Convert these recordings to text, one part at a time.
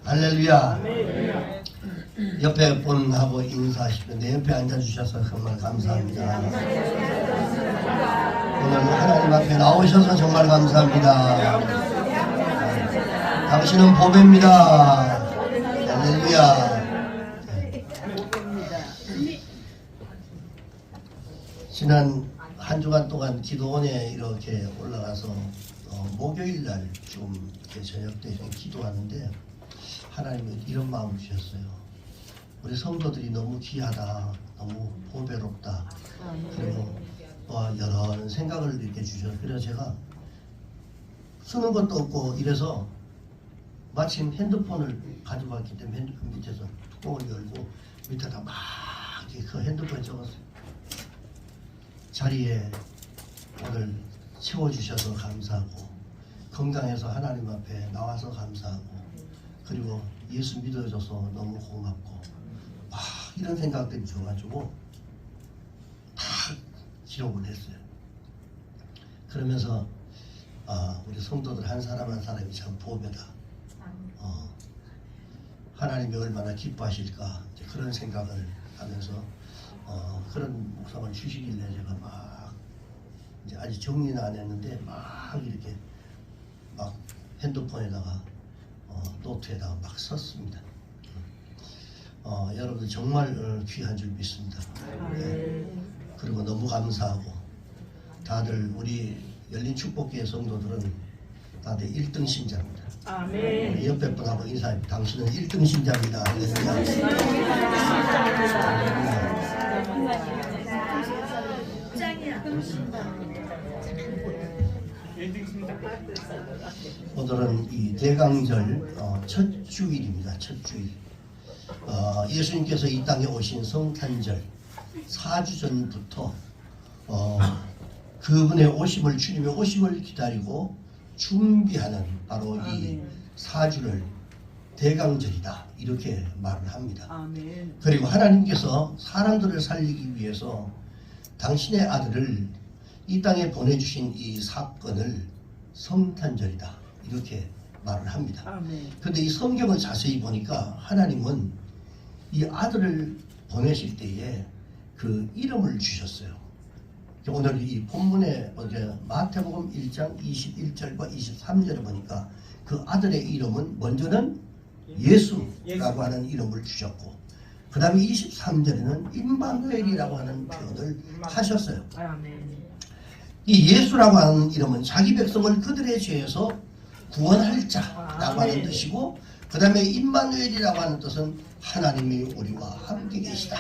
할렐루야. 옆에 분하고 인사하시면 내 옆에 앉아주셔서 정말 감사합니다. 오늘 하나님 앞에 나오셔서 정말 감사합니다. 당신은 보배입니다. 할렐루야. 지난 한 주간 동안 기도원에 이렇게 올라가서 목요일날 좀 이렇게 저녁 때 기도하는데 하나님은 이런 마음을 주셨어요. 우리 성도들이 너무 귀하다, 너무 보배롭다, 그리고 여러 생각을 이렇게 주셔서 그래서 제가 쓰는 것도 없고 이래서 마침 핸드폰을 가져갔기 때문에 핸드폰 밑에서 뚜껑을 열고 밑에다 막 그 핸드폰에 적었어요. 자리에 오늘 채워주셔서 감사하고 건강해서 하나님 앞에 나와서 감사하고 그리고 예수 믿어줘서 너무 고맙고 막 이런 생각들이 줘가지고 다 기록을 했어요. 그러면서 우리 성도들 한 사람 한 사람이 참 보배다. 하나님이 얼마나 기뻐하실까 그런 생각을 하면서 그런 묵상을 주시길래 제가 막 이제 아직 정리는 안 했는데 막 이렇게 막 핸드폰에다가 노트에다가 막 썼습니다. 여러분들 정말 귀한 줄 믿습니다. 네. 그리고 너무 감사하고 다들 우리 열린 축복교회 성도들은 다들 1등 신자입니다. 아멘. 옆에 분하고 인사해. 당신은 1등 신자입니다. 오늘은 이 대강절 첫 주일입니다. 첫 주일. 예수님께서 이 땅에 오신 성탄절 4주 전부터 그분의 오심을 주님의 오심을 기다리고 준비하는 바로 이 4주를 대강절이다 이렇게 말을 합니다. 아멘. 그리고 하나님께서 사람들을 살리기 위해서 당신의 아들을 이 땅에 보내주신 이 사건을 성탄절이다 이렇게 말을 합니다. 그런데 이 성경을 자세히 보니까 하나님은 이 아들을 보내실 때에 그 이름을 주셨어요. 오늘 이 본문에 마태복음 1장 21절과 23절에 보니까 그 아들의 이름은 먼저는 예수라고 하는 이름을 주셨고 그 다음에 23절에는 임마누엘이라고 하는 표현을 하셨어요. 이 예수라고 하는 이름은 자기 백성을 그들의 죄에서 구원할 자라고 하는 뜻이고 그 다음에 임마누엘이라고 하는 뜻은 하나님이 우리와 함께 계시다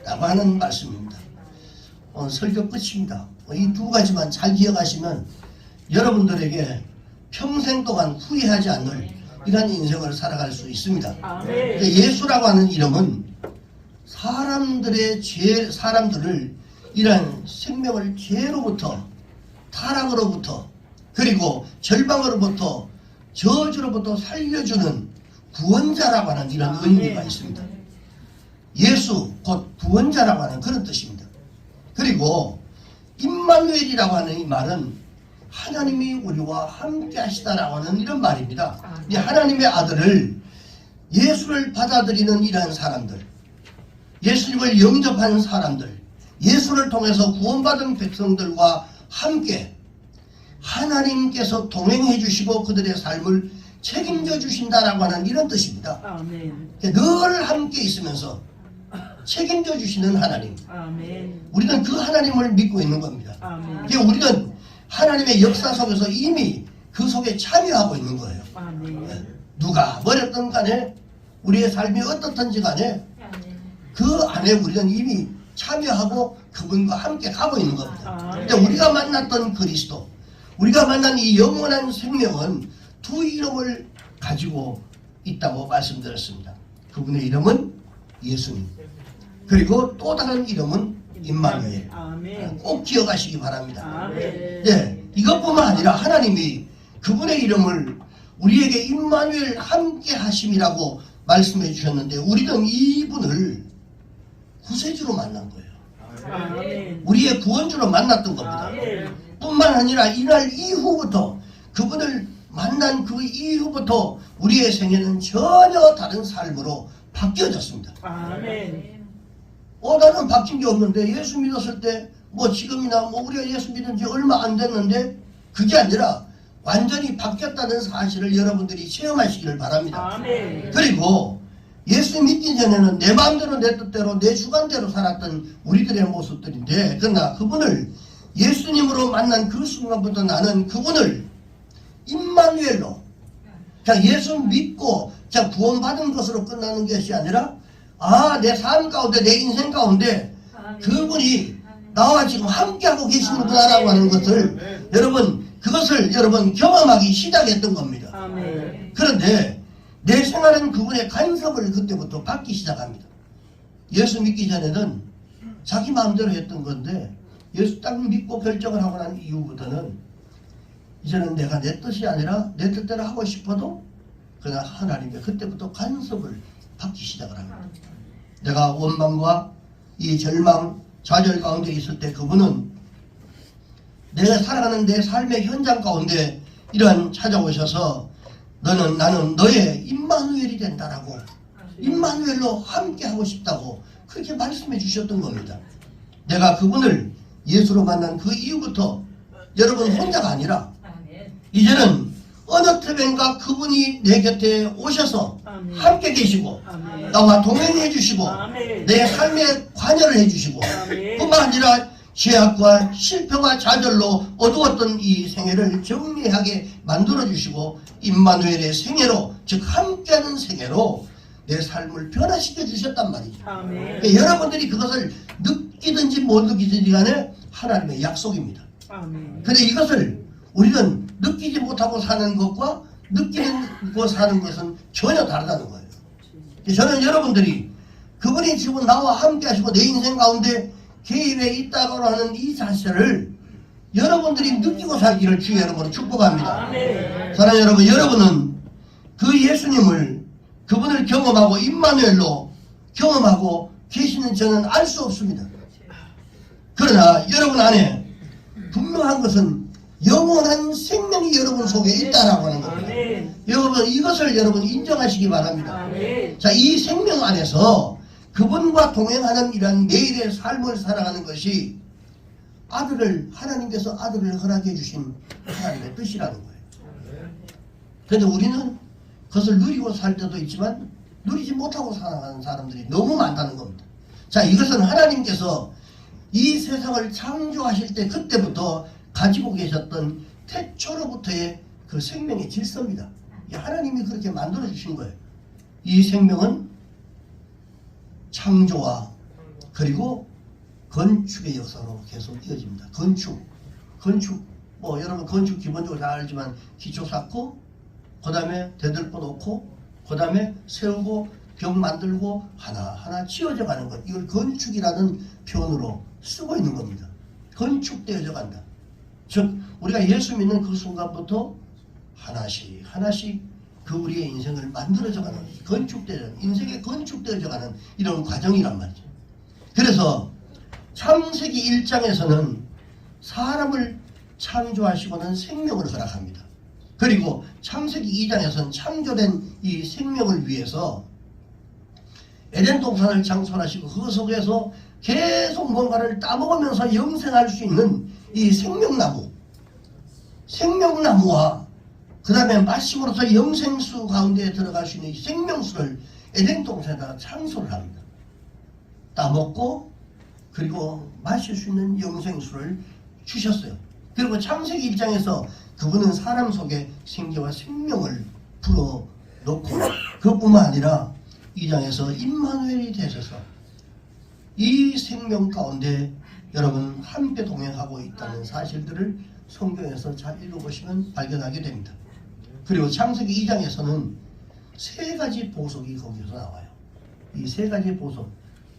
라고 하는 말씀입니다. 설교 끝입니다. 이 두 가지만 잘 기억하시면 여러분들에게 평생 동안 후회하지 않을 이런 인생을 살아갈 수 있습니다. 예수라고 하는 이름은 사람들을 이런 생명을 죄로부터 타락으로부터 그리고 절망으로부터 저주로부터 살려주는 구원자라고 하는 이런 의미가 있습니다. 예수 곧 구원자라고 하는 그런 뜻입니다. 그리고 임마누엘이라고 하는 이 말은 하나님이 우리와 함께 하시다라고 하는 이런 말입니다. 이 하나님의 아들을 예수를 받아들이는 이러한 사람들, 예수님을 영접하는 사람들, 예수를 통해서 구원받은 백성들과 함께 하나님께서 동행해 주시고 그들의 삶을 책임져 주신다라고 하는 이런 뜻입니다. 늘 함께 있으면서 책임져 주시는 하나님. 우리는 그 하나님을 믿고 있는 겁니다. 우리는 하나님의 역사 속에서 이미 그 속에 참여하고 있는 거예요. 누가 뭐랬든 간에 우리의 삶이 어떻든지 간에 그 안에 우리는 이미 참여하고 그분과 함께 가고 있는 겁니다. 근데 우리가 만났던 그리스도, 우리가 만난 이 영원한 생명은 두 이름을 가지고 있다고 말씀드렸습니다. 그분의 이름은 예수님, 그리고 또 다른 이름은 임마누엘. 꼭 기억하시기 바랍니다. 네, 이것뿐만 아니라 하나님이 그분의 이름을 우리에게 임마누엘 함께 하심이라고 말씀해 주셨는데 우리는 이분을 구세주로 만난 거예요. 우리의 구원주로 만났던 겁니다. 뿐만 아니라 이날 이후부터 그분을 만난 그 이후부터 우리의 생애는 전혀 다른 삶으로 바뀌어졌습니다. 아멘. 나는 바뀐 게 없는데 예수 믿었을 때 뭐 지금이나 뭐 우리가 예수 믿은 지 얼마 안 됐는데 그게 아니라 완전히 바뀌었다는 사실을 여러분들이 체험하시기를 바랍니다. 아멘. 그리고 예수 믿기 전에는 내 마음대로 내 뜻대로 내 주관대로 살았던 우리들의 모습들인데 그러나 그분을 예수님으로 만난 그 순간부터 나는 그분을 임마누엘로 그냥 예수 믿고 그냥 구원받은 것으로 끝나는 것이 아니라 내 삶 가운데 내 인생 가운데 그분이 나와 지금 함께하고 계시는구나라고 하는 것을 그것을 여러분 경험하기 시작했던 겁니다. 아멘. 그런데 내 생활은 그분의 간섭을 그때부터 받기 시작합니다. 예수 믿기 전에는 자기 마음대로 했던 건데 예수 딱 믿고 결정을 하고 난 이후부터는 이제는 내가 내 뜻이 아니라 내 뜻대로 하고 싶어도 그냥 하나님의 그때부터 간섭을 받기 시작을 합니다. 내가 원망과 이 절망, 좌절 가운데 있을 때 그분은 내가 살아가는 내 삶의 현장 가운데 이러한 찾아오셔서 나는 너의 임마누엘이 된다라고 임마누엘로 함께 하고 싶다고 그렇게 말씀해 주셨던 겁니다. 내가 그분을 예수로 만난 그 이후부터 여러분 혼자가 아니라 이제는 어느 때인가 그분이 내 곁에 오셔서 아멘. 함께 계시고 아멘. 나와 동행해 주시고 아멘. 내 삶에 관여를 해 주시고 아멘. 뿐만 아니라 죄악과 실패와 좌절로 어두웠던 이 생애를 정리하게 만들어 주시고 임마누엘의 생애로 즉 함께하는 생애로 내 삶을 변화시켜 주셨단 말이죠. 아멘. 그러니까 여러분들이 그것을 느끼든지 못 느끼든지 간에 하나님의 약속입니다. 아멘. 근데 이것을 우리는 느끼지 못하고 사는 것과 느끼고 사는 것은 전혀 다르다는 거예요. 저는 여러분들이 그분이 지금 나와 함께 하시고 내 인생 가운데 개입해 있다고 하는 이 자체를 여러분들이 느끼고 살기를 주의 이름으로 축복합니다. 아멘. 사랑하는 여러분, 여러분은 그 예수님을 그분을 경험하고 임마누엘로 경험하고 계시는 저는 알 수 없습니다. 그러나 여러분 안에 분명한 것은 영원한 생명이 여러분 속에 있다라고 하는 겁니다. 아멘. 여러분 이것을 여러분 인정하시기 바랍니다. 아멘. 자, 이 생명 안에서 그분과 동행하는 이런 매일의 삶을 살아가는 것이 하나님께서 아들을 허락해 주신 하나님의 뜻이라는 거예요. 그런데 우리는 그것을 누리고 살 때도 있지만 누리지 못하고 살아가는 사람들이 너무 많다는 겁니다. 자, 이것은 하나님께서 이 세상을 창조하실 때 그때부터 가지고 계셨던 태초로부터의 그 생명의 질서입니다. 하나님이 그렇게 만들어 주신 거예요. 이 생명은 창조와 그리고 건축의 역사로 계속 이어집니다. 건축 뭐 여러분 건축 기본적으로 다 알지만 기초 쌓고 그 다음에 대들보 놓고 그 다음에 세우고 벽 만들고 하나하나 지어져 가는 것, 이걸 건축이라는 표현으로 쓰고 있는 겁니다. 건축되어져 간다. 즉 우리가 예수 믿는 그 순간부터 하나씩 그 우리의 인생을 만들어져가는 인생의 건축되어져가는 이런 과정이란 말이죠. 그래서 창세기 1장에서는 사람을 창조하시고는 생명을 허락합니다. 그리고 창세기 2장에서는 창조된 이 생명을 위해서 에덴 동산을 창설하시고 그 속에서 계속 뭔가를 따먹으면서 영생할 수 있는 이 생명나무와 그 다음에 마침으로써 영생수 가운데 들어갈 수 있는 이 생명수를 에덴 동산에다가 창설을 합니다. 따먹고 그리고 마실 수 있는 영생수를 주셨어요. 그리고 창세기 1장에서 그분은 사람 속에 생기와 생명을 불어넣고 그것뿐만 아니라 2장에서 임마누엘이 되셔서 이 생명 가운데 여러분 함께 동행하고 있다는 사실들을 성경에서 잘 읽어보시면 발견하게 됩니다. 그리고 창세기 2장에서는 세 가지 보석이 거기서 나와요. 이 세 가지 보석,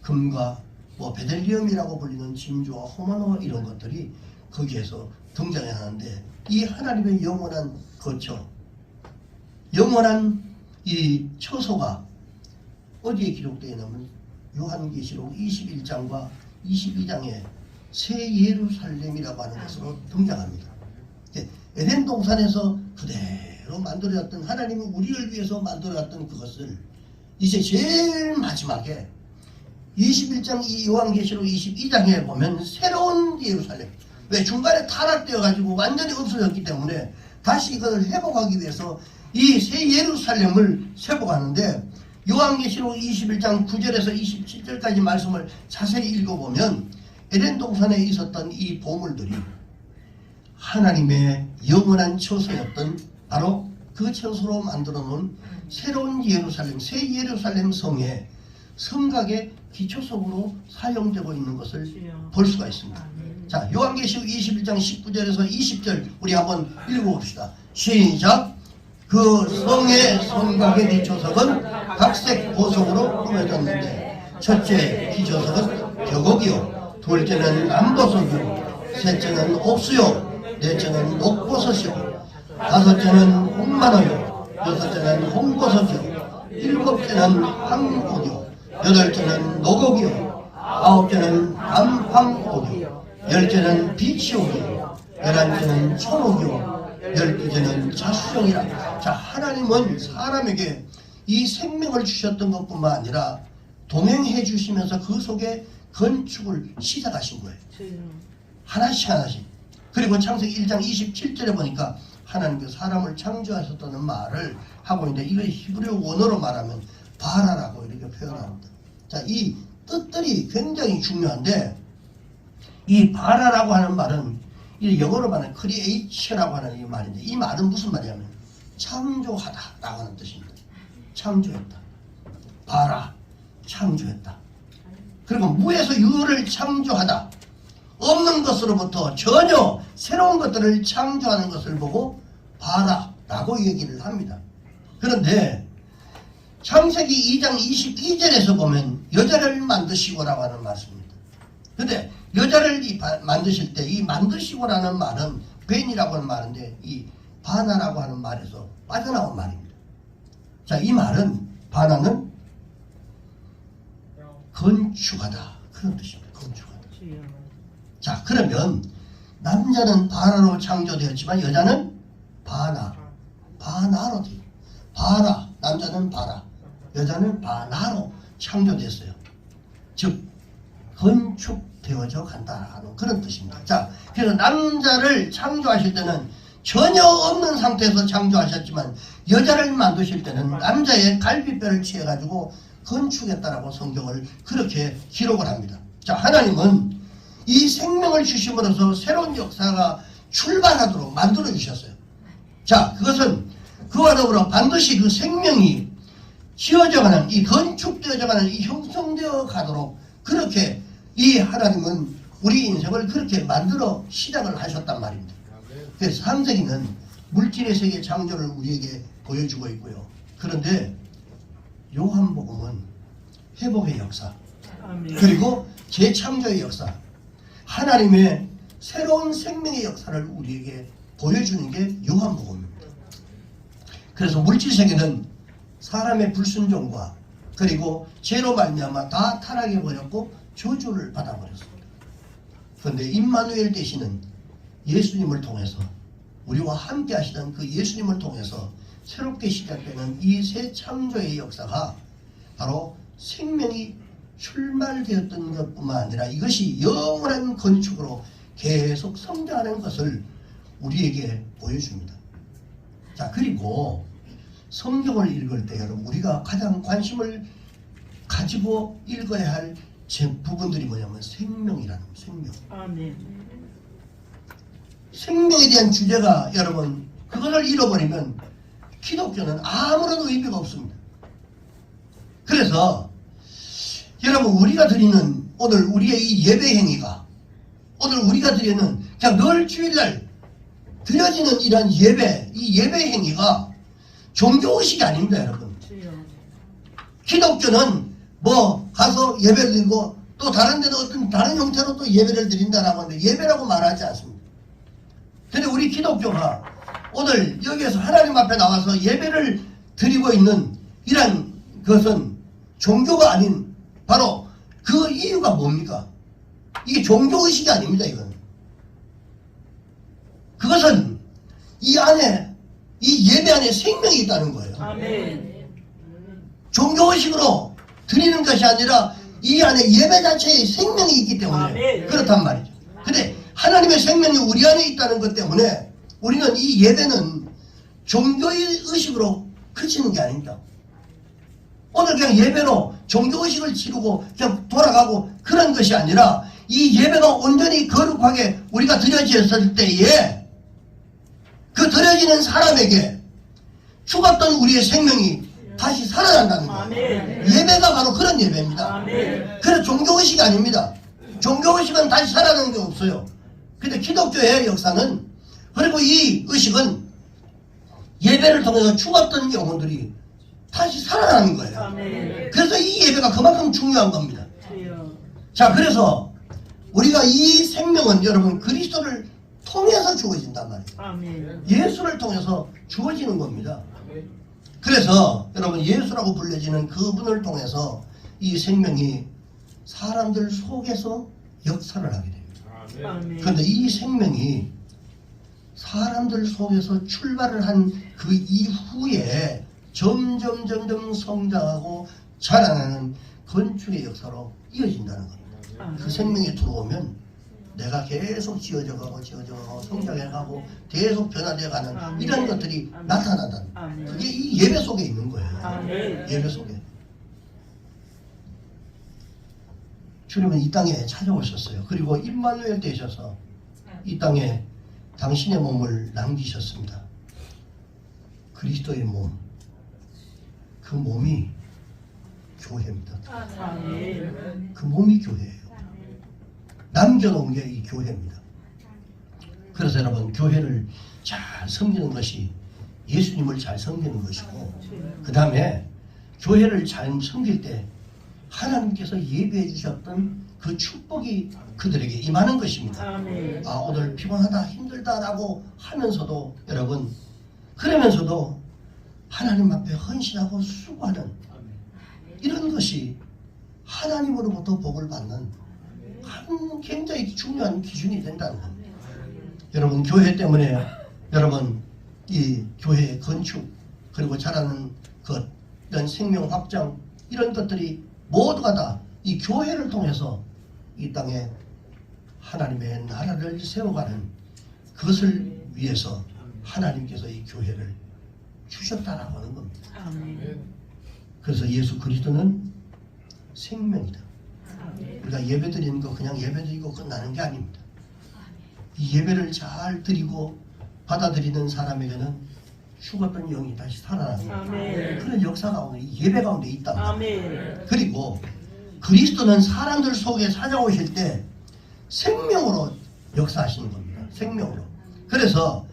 금과 뭐 베델리엄이라고 불리는 진주와 호마노 이런 것들이 거기에서 등장해 하는데, 이 하나님의 영원한 거처, 영원한 이 처소가 어디에 기록되어 있냐면 요한계시록 21장과 22장에 새 예루살렘이라고 하는 것으로 등장합니다. 에덴 동산에서 그대로 그대로 만들어졌던 하나님이 우리를 위해서 만들어졌던 그것을 이제 제일 마지막에 21장 이 요한계시록 22장에 보면 새로운 예루살렘, 왜 중간에 타락되어 가지고 완전히 없어졌기 때문에 다시 이것을 회복하기 위해서 이 새 예루살렘을 회복하는데, 요한계시록 21장 9절에서 27절까지 말씀을 자세히 읽어보면 에덴 동산에 있었던 이 보물들이 하나님의 영원한 처소였던 바로 그 처소로 만들어 놓은 새로운 예루살렘, 새 예루살렘 성의 성곽의 기초석으로 사용되고 있는 것을 볼 수가 있습니다. 자, 요한계시록 21장 19절에서 20절 우리 한번 읽어봅시다. 시작. 그 성의 성곽의 기초석은 각색 보석으로 꾸며졌는데 첫째 기초석은 벽옥이요, 둘째는 남보석이요, 셋째는 옥수요, 넷째는 녹보석이요, 다섯째는 홍만호요, 여섯째는 홍보석이요, 일곱째는 황옥이요, 여덟째는 노곡이요, 아홉째는 감황옥이요, 열째는 비치옥이요, 열한째는 천옥이요, 12개는 자수정이라. 자, 하나님은 사람에게 이 생명을 주셨던 것뿐만 아니라 동행해 주시면서 그 속에 건축을 시작하신 거예요. 하나씩 하나씩. 그리고 창세기 1장 27절에 보니까 하나님께서 사람을 창조하셨다는 말을 하고 있는데, 이걸 히브리 원어로 말하면 바라라고 이렇게 표현합니다. 자, 이 뜻들이 굉장히 중요한데, 이 바라라고 하는 말은 이 영어로 말하는 create라고 하는 이 말인데, 이 말은 무슨 말이냐면 창조하다라고 하는 뜻입니다. 창조했다. 바라, 창조했다. 그리고 무에서 유를 창조하다. 없는 것으로부터 전혀 새로운 것들을 창조하는 것을 보고 바라라고 얘기를 합니다. 그런데 창세기 2장 22절에서 보면 여자를 만드시고라고 하는 말씀입니다. 근데 여자를 만드실 때 이 만드시고라는 말은 벤이라고 하는 말인데, 이 바나라고 하는 말에서 빠져나온 말입니다. 자, 이 말은 바나는 건축하다 그런 뜻입니다. 건축하다. 자, 그러면 남자는 바나로 창조되었지만 여자는 바나로 돼요. 바라, 남자는 바라, 여자는 바나로 창조됐어요. 즉 건축되어져 간다라는 그런 뜻입니다. 자, 그래서 남자를 창조하실 때는 전혀 없는 상태에서 창조하셨지만, 여자를 만드실 때는 남자의 갈비뼈를 취해가지고 건축했다라고 성경을 그렇게 기록을 합니다. 자, 하나님은 이 생명을 주심으로써 새로운 역사가 출발하도록 만들어 주셨어요. 자, 그것은 그와 더불어 반드시 그 생명이 지어져가는, 이 건축되어져가는, 이 형성되어 가도록 그렇게 이 하나님은 우리 인생을 그렇게 만들어 시작을 하셨단 말입니다. 그래서 창세기는 물질의 세계 창조를 우리에게 보여주고 있고요. 그런데 요한복음은 회복의 역사, 그리고 재창조의 역사, 하나님의 새로운 생명의 역사를 우리에게 보여주는 게 요한복음입니다. 그래서 물질 세계는 사람의 불순종과 그리고 죄로 말미암아 다 타락해 버렸고 저주를 받아버렸습니다. 그런데 임마누엘 되시는 예수님을 통해서, 우리와 함께 하시던 그 예수님을 통해서 새롭게 시작되는 이 새 창조의 역사가 바로 생명이 출발되었던 것뿐만 아니라 이것이 영원한 건축으로 계속 성장하는 것을 우리에게 보여줍니다. 자, 그리고 성경을 읽을 때 여러분, 우리가 가장 관심을 가지고 읽어야 할 부분들이 뭐냐면 생명이라는, 생명. 아멘. 생명에 대한 주제가 여러분, 그것을 잃어버리면 기독교는 아무런 의미가 없습니다. 그래서 여러분, 우리가 드리는 오늘 우리의 이 예배 행위가, 오늘 우리가 드리는 그냥 늘 주일날 드려지는 이런 예배, 이 예배 행위가 종교의식이 아닙니다, 여러분. 기독교는 뭐 가서 예배를 드리고 또 다른 데는 어떤 다른 형태로 또 예배를 드린다라고 하는데 예배라고 말하지 않습니다. 근데 우리 기독교가 오늘 여기에서 하나님 앞에 나와서 예배를 드리고 있는 이런 것은 종교가 아닌 바로 그 이유가 뭡니까? 이게 종교의식이 아닙니다. 이건 그것은 이 안에 이 예배 안에 생명이 있다는 거예요. 아멘. 종교의식으로 드리는 것이 아니라 이 안에 예배 자체에 생명이 있기 때문에 아멘. 그렇단 말이죠. 근데 하나님의 생명이 우리 안에 있다는 것 때문에 우리는 이 예배는 종교의 의식으로 그치는 게 아닙니다. 오늘 그냥 예배로 종교의식을 치르고 그냥 돌아가고 그런 것이 아니라 이 예배가 온전히 거룩하게 우리가 드려졌을 때에 그 드려지는 사람에게 죽었던 우리의 생명이 다시 살아난다는 거예요. 아멘. 예배가 바로 그런 예배입니다. 아멘. 그래서 종교의식이 아닙니다. 종교의식은 다시 살아나는 게 없어요. 근데 기독교의 역사는, 그리고 이 의식은 예배를 통해서 죽었던 영혼들이 다시 살아나는 거예요. 아멘. 그래서 이 예배가 그만큼 중요한 겁니다. 주여. 자, 그래서 우리가 이 생명은 여러분 그리스도를 통해서 주어진단 말이에요. 아멘. 예수를 통해서 주어지는 겁니다. 그래서 여러분 예수라고 불려지는 그분을 통해서 이 생명이 사람들 속에서 역사를 하게 됩니다. 아멘. 그런데 이 생명이 사람들 속에서 출발을 한 그 이후에 점점 성장하고 자라나는 건축의 역사로 이어진다는 겁니다. 그 생명이 들어오면 내가 계속 지어져가고 성장해가고 계속 변화되어가는 아멘. 이런 것들이 아멘. 나타난다. 아멘. 그게 이 예배 속에 있는 거예요. 아멘. 예배 속에. 주님은 이 땅에 찾아오셨어요. 그리고 임마누엘 되셔서 이 땅에 당신의 몸을 남기셨습니다. 그리스도의 몸. 그 몸이 교회입니다. 아멘. 그 몸이 교회예요. 남겨놓은 게 이 교회입니다. 그래서 여러분 교회를 잘 섬기는 것이 예수님을 잘 섬기는 것이고, 그 다음에 교회를 잘 섬길 때 하나님께서 예배해 주셨던 그 축복이 그들에게 임하는 것입니다. 아멘. 아, 오늘 피곤하다 힘들다라고 하면서도 여러분, 그러면서도 하나님 앞에 헌신하고 수고하는 이런 것이 하나님으로부터 복을 받는 한 굉장히 중요한 기준이 된다는 겁니다. 여러분 교회 때문에 여러분 이 교회의 건축 그리고 자라는 것, 이런 생명 확장, 이런 것들이 모두가 다 이 교회를 통해서 이 땅에 하나님의 나라를 세워가는 그것을 위해서 하나님께서 이 교회를 주셨다라고 하는 겁니다. 아멘. 그래서 예수 그리스도는 생명이다. 아멘. 우리가 예배 드리는 거 그냥 예배 드리고 끝나는 게 아닙니다. 이 예배를 잘 드리고 받아들이는 사람에게는 죽었던 영이 다시 살아나는 아멘. 그런 역사가 오늘 이 예배 가운데 있다. 아멘. 그리고 그리스도는 사람들 속에 찾아오실 때 생명으로 역사하시는 겁니다. 생명으로. 그래서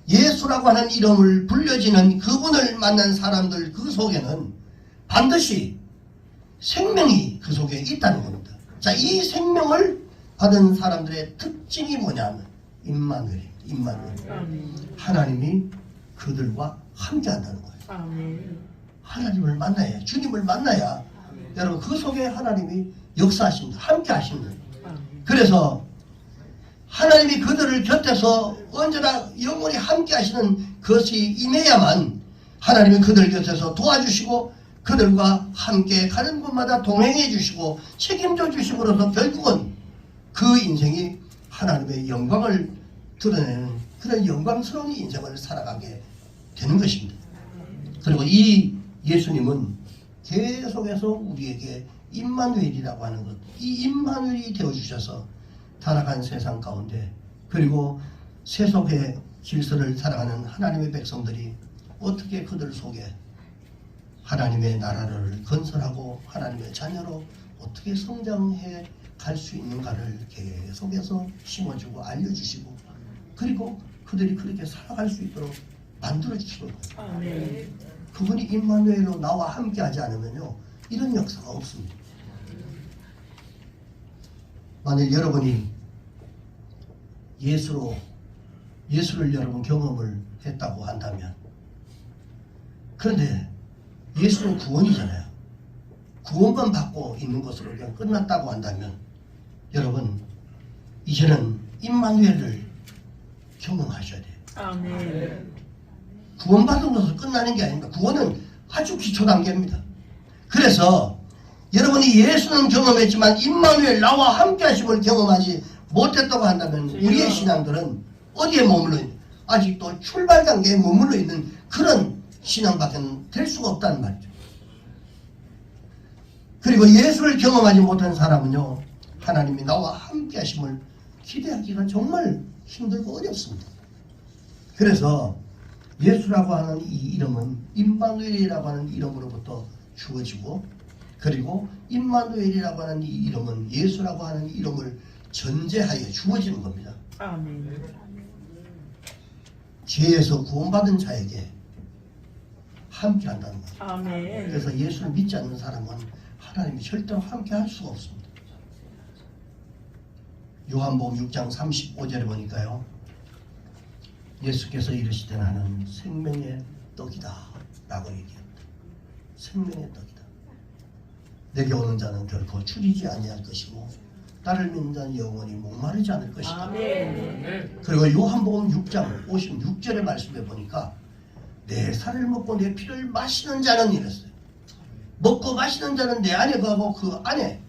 예수라고 하는 이름을 불려지는 그분을 만난 사람들 그 속에는 반드시 생명이 그 속에 있다는 겁니다. 자, 이 생명을 받은 사람들의 특징이 뭐냐면 임마누엘입니다. 아멘. 하나님이 그들과 함께 한다는 거예요. 아멘. 하나님을 만나야, 주님을 만나야 여러분 그 속에 하나님이 역사하십니다. 함께 하십니다. 아멘. 그래서 하나님이 그들을 곁에서 언제나 영원히 함께 하시는 것이 임해야만 하나님이 그들 곁에서 도와주시고 그들과 함께 가는 곳마다 동행해 주시고 책임져 주심으로써 결국은 그 인생이 하나님의 영광을 드러내는 그런 영광스러운 인생을 살아가게 되는 것입니다. 그리고 이 예수님은 계속해서 우리에게 임마누엘이라고 하는 것, 이 임마누엘이 되어주셔서 타락한 세상 가운데, 그리고 세속의 질서를 살아가는 하나님의 백성들이 어떻게 그들 속에 하나님의 나라를 건설하고 하나님의 자녀로 어떻게 성장해 갈 수 있는가를 계속해서 심어주고 알려주시고, 그리고 그들이 그렇게 살아갈 수 있도록 만들어주시는 거예요. 아멘. 그분이 임마누엘로 나와 함께 하지 않으면요 이런 역사가 없습니다. 만일 여러분이 예수를 여러분 경험을 했다고 한다면, 그런데 예수는 구원이잖아요. 구원만 받고 있는 것으로 그냥 끝났다고 한다면 여러분 이제는 임마누엘을 경험하셔야 돼요. 아멘. 구원받은 것으로 끝나는 게 아닙니다. 구원은 아주 기초 단계입니다. 그래서 여러분이 예수는 경험했지만 임마누엘 나와 함께 하심을 경험하지 못했다고 한다면 우리의 신앙들은 어디에 머물러 있는, 아직도 출발 단계에 머물러 있는 그런 신앙밖에 될 수가 없다는 말이죠. 그리고 예수를 경험하지 못한 사람은요, 하나님이 나와 함께 하심을 기대하기가 정말 힘들고 어렵습니다. 그래서 예수라고 하는 이 이름은 임마누엘이라고 하는 이름으로부터 주어지고, 그리고 임마누엘이라고 하는 이 이름은 예수라고 하는 이름을 전제하여 주어지는 겁니다. 아멘. 죄에서 구원받은 자에게 함께 한다는 거죠. 아멘. 그래서 예수를 믿지 않는 사람은 하나님이 절대로 함께 할 수가 없습니다. 요한복음 6장 35절에 보니까요, 예수께서 이르시되 나는 생명의 떡이다 라고 얘기합니다. 생명의 떡이다. 내게 오는 자는 결코 추리지 아니할 것이고 나를 믿는 자는 영원히 목마르지 않을 것이다. 아멘. 그리고 요한복음 6장 56절의 말씀에 보니까 내 살을 먹고 내 피를 마시는 자는 이랬어요. 먹고 마시는 자는 내 안에 거하고 그 안에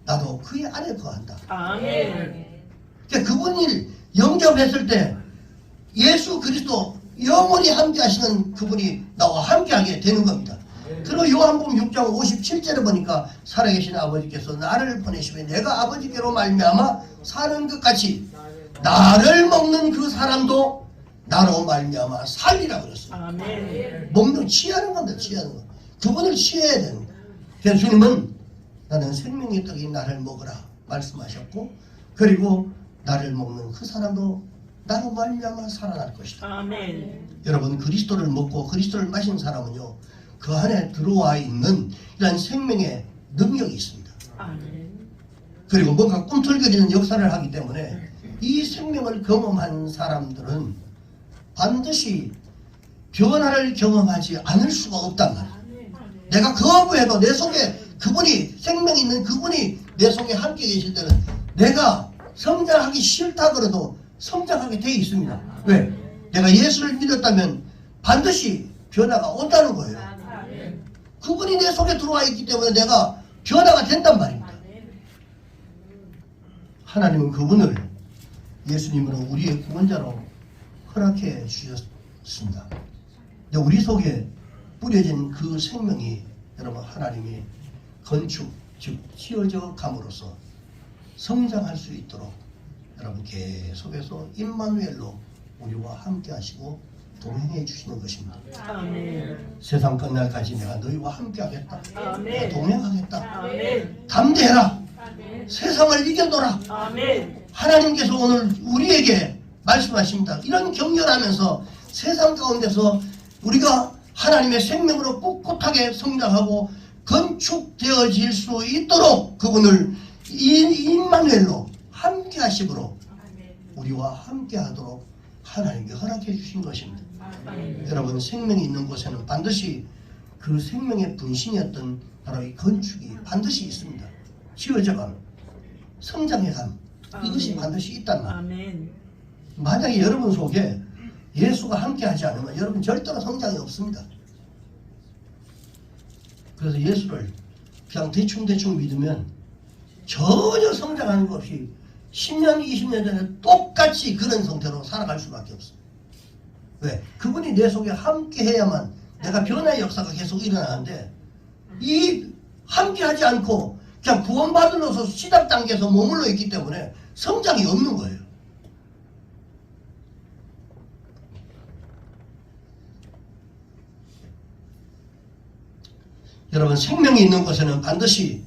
나도 그의 안에 거한다. 아멘. 그러니까 그분이 영접했을 때 예수 그리스도 영원히 함께 하시는 그분이 나와 함께 하게 되는 겁니다. 그리고 요한복음 6장 57절에 보니까 살아계신 아버지께서 나를 보내시면 내가 아버지께로 말미암아 사는 것 같이 나를 먹는 그 사람도 나로 말미암아 살리라 그랬어요. 아멘. 먹는 취하는 겁니다. 취하는 거. 그분을 취해야 되는 거예요. 그래서 주님은 나는 생명의 떡이 나를 먹으라 말씀하셨고, 그리고 나를 먹는 그 사람도 나로 말미암아 살아날 것이다. 아멘. 여러분, 그리스도를 먹고 그리스도를 마신 사람은요, 그 안에 들어와 있는 이런 생명의 능력이 있습니다. 아멘. 그리고 뭔가 꿈틀거리는 역사를 하기 때문에 이 생명을 경험한 사람들은 반드시 변화를 경험하지 않을 수가 없단 말이에요. 내가 거부해도 내 속에 그분이, 생명이 있는 그분이 내 속에 함께 계실 때는 내가 성장하기 싫다 그래도 성장하게 돼 있습니다. 왜? 내가 예수를 믿었다면 반드시 변화가 온다는 거예요. 그분이 내 속에 들어와 있기 때문에 내가 변화가 된단 말입니다. 하나님은 그분을 예수님으로 우리의 구원자로 허락해 주셨습니다. 근데 우리 속에 뿌려진 그 생명이 여러분 하나님이 건축, 즉 치어져 감으로써 성장할 수 있도록 여러분 계속해서 임마누엘로 우리와 함께 하시고 동행해 주시는 것입니다. 아멘. 세상 끝날까지 내가 너희와 함께 하겠다. 아멘. 내가 동행하겠다. 아멘. 담대해라. 세상을 이겨노라. 아멘. 하나님께서 오늘 우리에게 말씀하십니다. 이런 격려하면서 세상 가운데서 우리가 하나님의 생명으로 꿋꿋하게 성장하고 건축되어질 수 있도록 그분을 임마누엘로 함께 하심으로 우리와 함께 하도록 하나님께 허락해 주신 것입니다. 여러분, 생명이 있는 곳에는 반드시 그 생명의 분신이었던 바로 이 건축이 반드시 있습니다. 지어져감, 성장해감, 이것이 반드시 있단 말이에요. 아멘. 만약에 여러분 속에 예수가 함께 하지 않으면 여러분 절대로 성장이 없습니다. 그래서 예수를 그냥 대충 믿으면 전혀 성장하는 것 없이 10년, 20년 전에 똑같이 그런 상태로 살아갈 수밖에 없습니다. 왜? 그분이 내 속에 함께 해야만 내가 변화의 역사가 계속 일어나는데, 이 함께 하지 않고 그냥 구원받으면서 시작 단계에서 머물러 있기 때문에 성장이 없는 거예요. 여러분, 생명이 있는 곳에는 반드시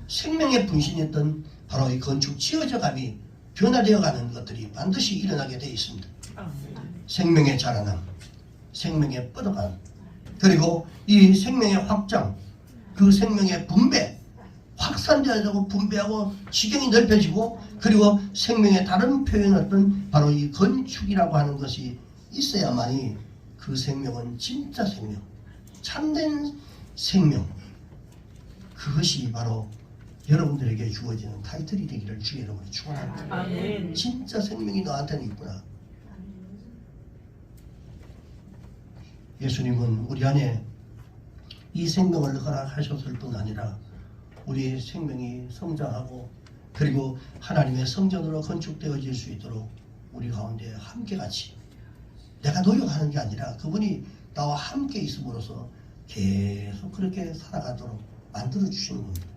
생명의 분신이었던 바로 이 건축 지어져감이 변화되어가는 것들이 반드시 일어나게 되어 있습니다. 생명의 자라남, 생명의 뻗어감, 그리고 이 생명의 확장, 그 생명의 분배, 확산되어지고 분배하고 지경이 넓혀지고, 그리고 생명의 다른 표현이었던 바로 이 건축이라고 하는 것이 있어야만이 그 생명은 진짜 생명, 참된 생명, 그것이 바로 여러분들에게 주어지는 타이틀이 되기를 주의 이름으로 축원합니다. 아멘. 진짜 생명이 너한테는 있구나. 예수님은 우리 안에 이 생명을 허락하셨을 뿐 아니라 우리의 생명이 성장하고 그리고 하나님의 성전으로 건축되어질 수 있도록 우리 가운데 함께 같이 내가 노력하는 게 아니라 그분이 나와 함께 있음으로써 계속 그렇게 살아가도록 만들어 주시는 겁니다.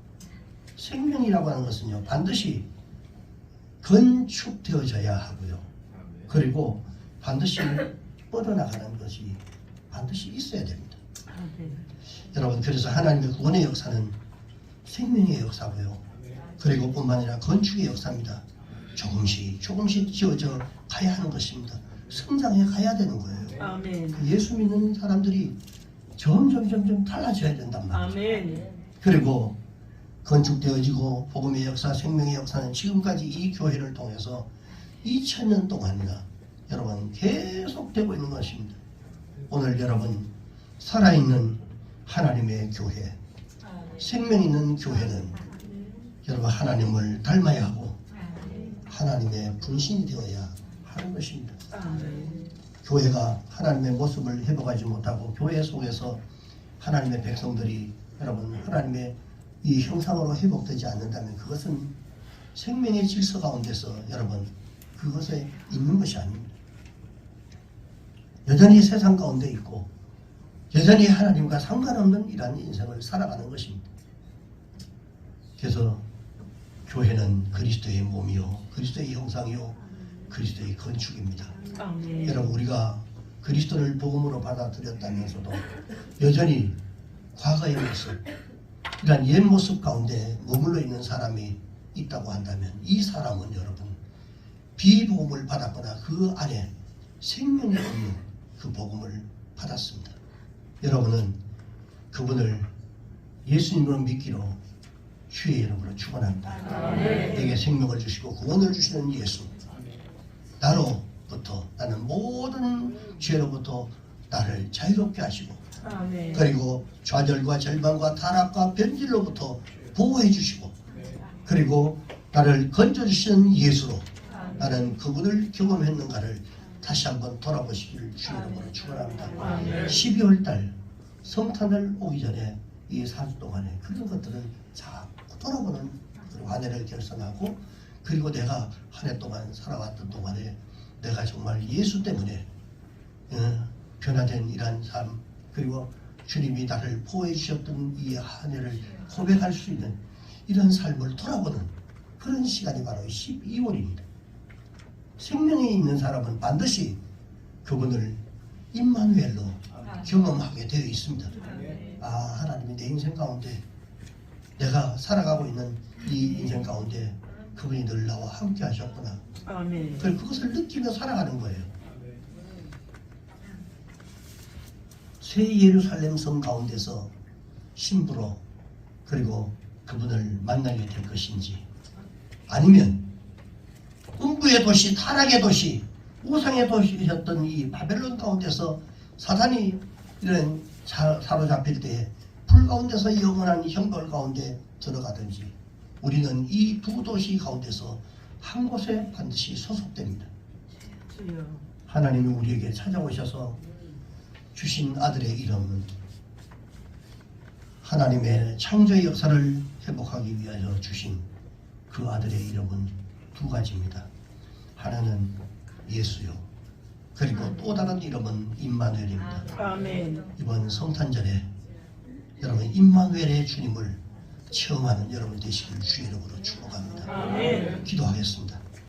생명이라고 하는 것은요 반드시 건축되어져야 하고요. 그리고 반드시 뻗어나가는 것이 반드시 있어야 됩니다. 여러분 그래서 하나님의 구원의 역사는 생명의 역사고요. 그리고 뿐만 아니라 건축의 역사입니다. 조금씩 지어져 가야 하는 것입니다. 성장해 가야 되는 거예요. 아멘. 예수 믿는 사람들이 점점 달라져야 된단 말이죠. 아멘. 그리고 건축되어지고 복음의 역사, 생명의 역사는 지금까지 이 교회를 통해서 2000년 동안이나 여러분 계속되고 있는 것입니다. 오늘 여러분 살아있는 하나님의 교회, 생명 있는 교회는 여러분 하나님을 닮아야 하고 하나님의 분신이 되어야 하는 것입니다. 교회가 하나님의 모습을 회복하지 못하고 교회 속에서 하나님의 백성들이 여러분 하나님의 이 형상으로 회복되지 않는다면 그것은 생명의 질서 가운데서 여러분 그것에 있는 것이 아닙니다. 여전히 세상 가운데 있고 여전히 하나님과 상관없는 이러한 인생을 살아가는 것입니다. 그래서 교회는 그리스도의 몸이요 그리스도의 형상이요 그리스도의 건축입니다. 아멘. 여러분 우리가 그리스도를 복음으로 받아들였다면서도 여전히 과거의 모습 이런 옛 모습 가운데 머물러 있는 사람이 있다고 한다면 이 사람은 여러분 비복음을 받았거나 그 안에 생명이 없는 그 복음을 받았습니다. 여러분은 그분을 예수님으로 믿기로 주의 이름으로 축원합니다. 내게 생명을 주시고 구원을 주시는 예수 나로부터 나는 모든 죄로부터 나를 자유롭게 하시고 아멘. 그리고 좌절과 절망과 타락과 변질로부터 보호해 주시고 그리고 나를 건져주시는 예수로 나는 그분을 경험했는가를 다시 한번 돌아보시기를 주 이름으로 축원합니다. 12월달 성탄을 오기 전에 이 4주 동안에 그런 것들을 자꾸 돌아보는 한 해를 결성하고 그리고 내가 한 해 동안 살아왔던 동안에 내가 정말 예수 때문에 변화된 이러한 삶 그리고 주님이 나를 보호해 주셨던 이 한 해를 고백할 수 있는 이런 삶을 돌아보는 그런 시간이 바로 12월입니다. 생명이 있는 사람은 반드시 그분을 임마누엘로 경험하게 되어 있습니다. 아 하나님이 내 인생 가운데 내가 살아가고 있는 이 인생 가운데 그분이 늘 나와 함께 하셨구나. 아멘. 그것을 느끼며 살아가는 거예요. 새 예루살렘 성 가운데서 신부로 그리고 그분을 만나게 될 것인지 아니면 음부의 도시, 타락의 도시, 우상의 도시였던 이 바벨론 가운데서 사탄이 이런 사로잡힐 때에 불 가운데서 영원한 형벌 가운데 들어가든지 우리는 이 두 도시 가운데서 한 곳에 반드시 소속됩니다. 주여. 하나님이 우리에게 찾아오셔서 주신 아들의 이름은 하나님의 창조의 역사를 회복하기 위하여 주신 그 아들의 이름은 두 가지입니다. 하나는 예수요. 그리고 또 다른 이름은 임마누엘입니다. 아멘. 이번 성탄절에 여러분 임마누엘의 주님을 체험하는 여러분 되시길 주의 이름으로 축복합니다. 아멘. 기도하겠습니다.